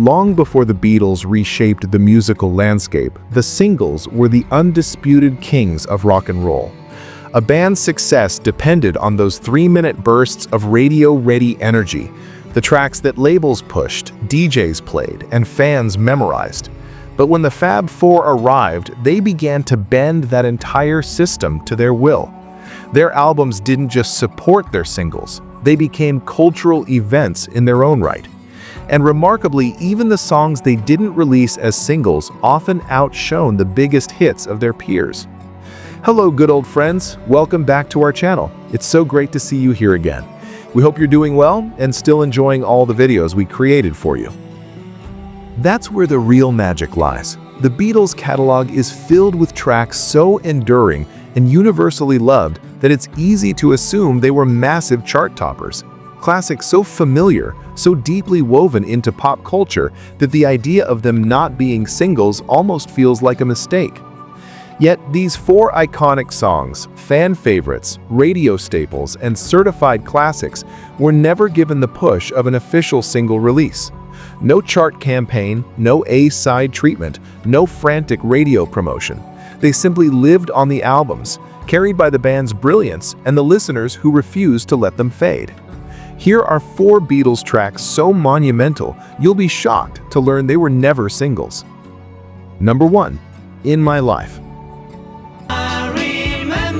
Long before the Beatles reshaped the musical landscape, the singles were the undisputed kings of rock and roll. A band's success depended on those 3-minute bursts of radio-ready energy, the tracks that labels pushed, DJs played, and fans memorized. But when the Fab Four arrived, they began to bend that entire system to their will. Their albums didn't just support their singles, they became cultural events in their own right. And remarkably, even the songs they didn't release as singles often outshone the biggest hits of their peers. Hello, good old friends. Welcome back to our channel. It's so great to see you here again. We hope you're doing well and still enjoying all the videos we created for you. That's where the real magic lies. The Beatles' catalog is filled with tracks so enduring and universally loved that it's easy to assume they were massive chart toppers. Classics so familiar, so deeply woven into pop culture that the idea of them not being singles almost feels like a mistake. Yet these 4 iconic songs, fan favorites, radio staples, and certified classics were never given the push of an official single release. No chart campaign, no A-side treatment, no frantic radio promotion. They simply lived on the albums, carried by the band's brilliance and the listeners who refused to let them fade. Here are 4 Beatles tracks so monumental, you'll be shocked to learn they were never singles. Number 1. In My Life. I remember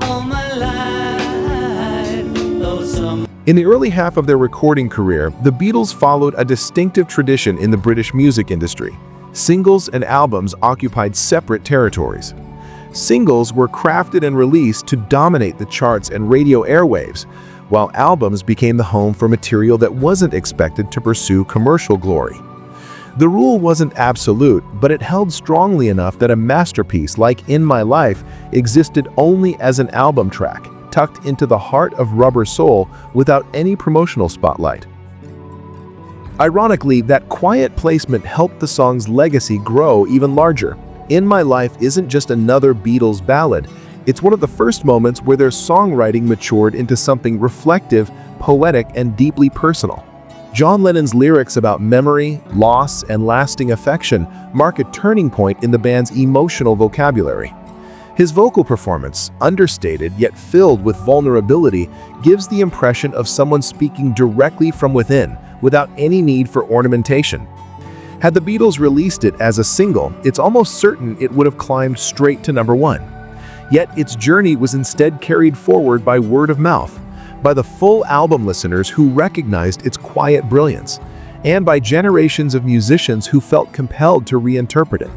all my life, though some... In the early half of their recording career, the Beatles followed a distinctive tradition in the British music industry. Singles and albums occupied separate territories. Singles were crafted and released to dominate the charts and radio airwaves, while albums became the home for material that wasn't expected to pursue commercial glory. The rule wasn't absolute, but it held strongly enough that a masterpiece like In My Life existed only as an album track, tucked into the heart of Rubber Soul without any promotional spotlight. Ironically, that quiet placement helped the song's legacy grow even larger. In My Life isn't just another Beatles ballad, it's one of the first moments where their songwriting matured into something reflective, poetic, and deeply personal. John Lennon's lyrics about memory, loss, and lasting affection mark a turning point in the band's emotional vocabulary. His vocal performance, understated yet filled with vulnerability, gives the impression of someone speaking directly from within, without any need for ornamentation. Had the Beatles released it as a single, it's almost certain it would have climbed straight to number 1. Yet its journey was instead carried forward by word of mouth, by the full album listeners who recognized its quiet brilliance, and by generations of musicians who felt compelled to reinterpret it.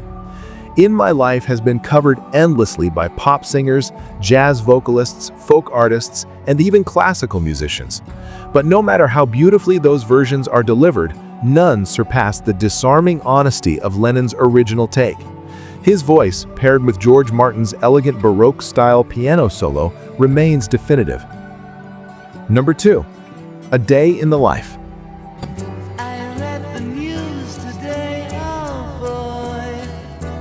In My Life has been covered endlessly by pop singers, jazz vocalists, folk artists, and even classical musicians. But no matter how beautifully those versions are delivered, none surpass the disarming honesty of Lennon's original take. His voice, paired with George Martin's elegant Baroque-style piano solo, remains definitive. Number 2. A Day in the Life. I read the news today, oh boy.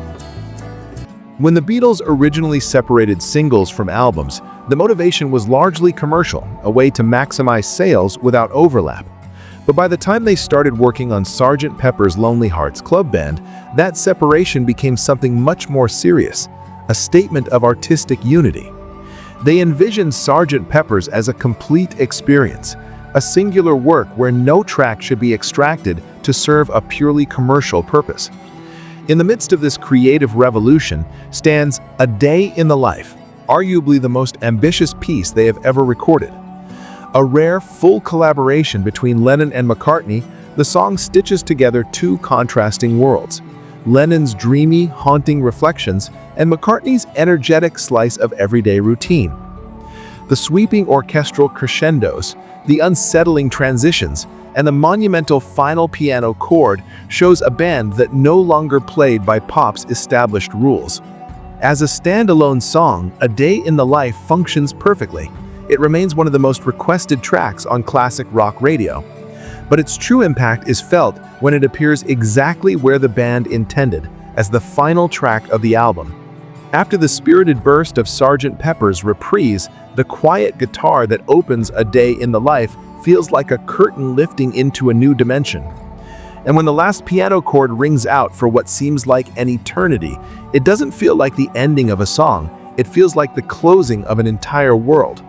When the Beatles originally separated singles from albums, the motivation was largely commercial, a way to maximize sales without overlap. But by the time they started working on Sgt. Pepper's Lonely Hearts Club Band, that separation became something much more serious, a statement of artistic unity. They envisioned Sgt. Pepper's as a complete experience, a singular work where no track should be extracted to serve a purely commercial purpose. In the midst of this creative revolution stands A Day in the Life, arguably the most ambitious piece they have ever recorded. A rare, full collaboration between Lennon and McCartney, the song stitches together 2 contrasting worlds: Lennon's dreamy, haunting reflections and McCartney's energetic slice of everyday routine. The sweeping orchestral crescendos, the unsettling transitions, and the monumental final piano chord shows a band that no longer played by pop's established rules. As a standalone song, A Day in the Life functions perfectly. It remains one of the most requested tracks on classic rock radio. But its true impact is felt when it appears exactly where the band intended, as the final track of the album. After the spirited burst of Sgt. Pepper's Reprise, the quiet guitar that opens A Day in the Life feels like a curtain lifting into a new dimension. And when the last piano chord rings out for what seems like an eternity, it doesn't feel like the ending of a song, it feels like the closing of an entire world.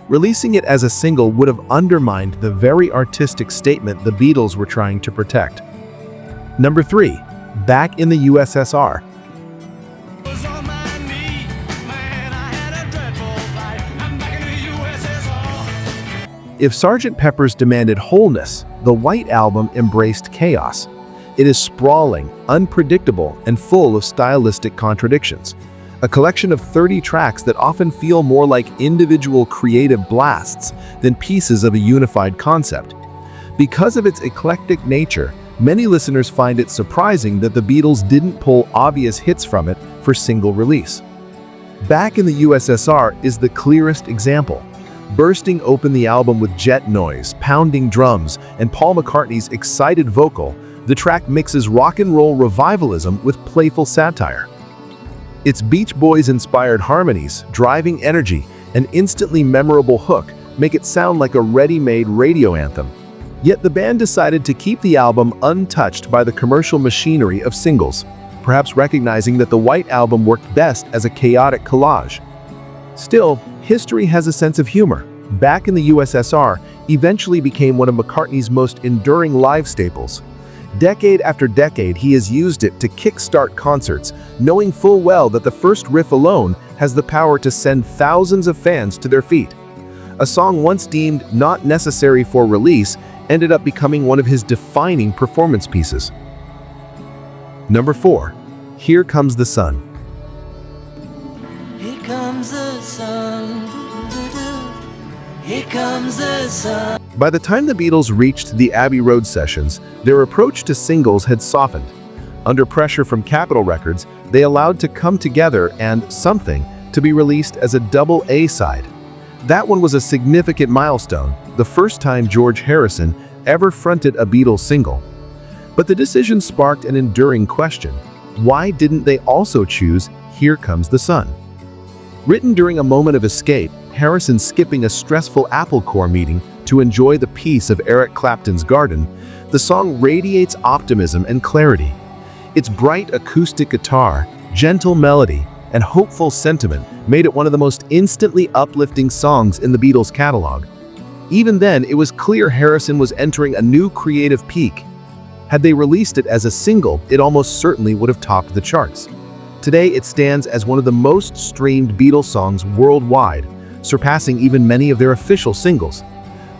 Releasing it as a single would have undermined the very artistic statement the Beatles were trying to protect. Number 3. Back in the USSR. Was on my knee, man, I had a dreadful fight. I'm back in the USSR. If Sgt. Pepper's demanded wholeness, the White Album embraced chaos. It is sprawling, unpredictable, and full of stylistic contradictions. A collection of 30 tracks that often feel more like individual creative blasts than pieces of a unified concept. Because of its eclectic nature, many listeners find it surprising that the Beatles didn't pull obvious hits from it for single release. Back in the USSR is the clearest example. Bursting open the album with jet noise, pounding drums, and Paul McCartney's excited vocal, the track mixes rock and roll revivalism with playful satire. Its Beach Boys-inspired harmonies, driving energy, and instantly memorable hook make it sound like a ready-made radio anthem. Yet the band decided to keep the album untouched by the commercial machinery of singles, perhaps recognizing that the White Album worked best as a chaotic collage. Still, history has a sense of humor. Back in the USSR eventually became one of McCartney's most enduring live staples. Decade after decade, he has used it to kickstart concerts, knowing full well that the first riff alone has the power to send thousands of fans to their feet. A song once deemed not necessary for release ended up becoming one of his defining performance pieces. Number 4. Here Comes the Sun. Here comes the sun. Doo-doo-doo. Here comes the sun. By the time the Beatles reached the Abbey Road sessions, their approach to singles had softened. Under pressure from Capitol Records, they allowed To Come Together and Something to be released as a double A-side. That one was a significant milestone, the first time George Harrison ever fronted a Beatles single. But the decision sparked an enduring question. Why didn't they also choose Here Comes the Sun? Written during a moment of escape, Harrison skipping a stressful Apple Corps meeting to enjoy the peace of Eric Clapton's garden, the song radiates optimism and clarity. Its bright acoustic guitar, gentle melody, and hopeful sentiment made it one of the most instantly uplifting songs in the Beatles' catalog. Even then, it was clear Harrison was entering a new creative peak. Had they released it as a single, it almost certainly would have topped the charts. Today, it stands as one of the most streamed Beatles songs worldwide, surpassing even many of their official singles.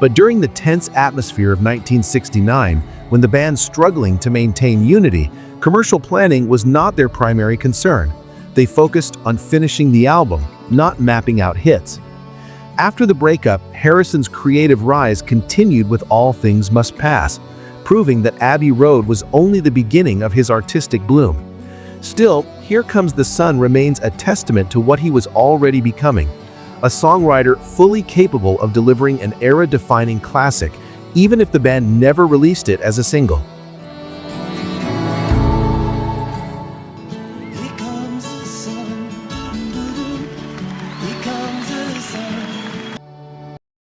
But during the tense atmosphere of 1969, when the band struggling to maintain unity, commercial planning was not their primary concern. They focused on finishing the album, not mapping out hits. After the breakup, Harrison's creative rise continued with All Things Must Pass, proving that Abbey Road was only the beginning of his artistic bloom. Still, Here Comes the Sun remains a testament to what he was already becoming, a songwriter fully capable of delivering an era-defining classic, even if the band never released it as a single.